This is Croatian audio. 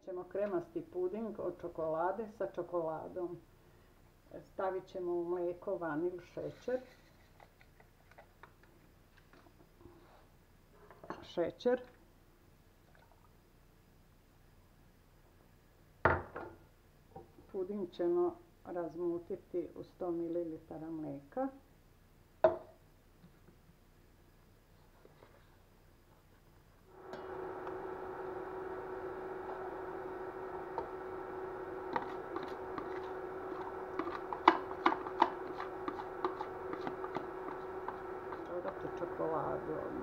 Napravit ćemo kremasti puding od čokolade sa čokoladom. Stavit ćemo u mlijeko vanil, šećer, puding ćemo razmutiti u 100 ml mlijeka. Dodati čokoladu.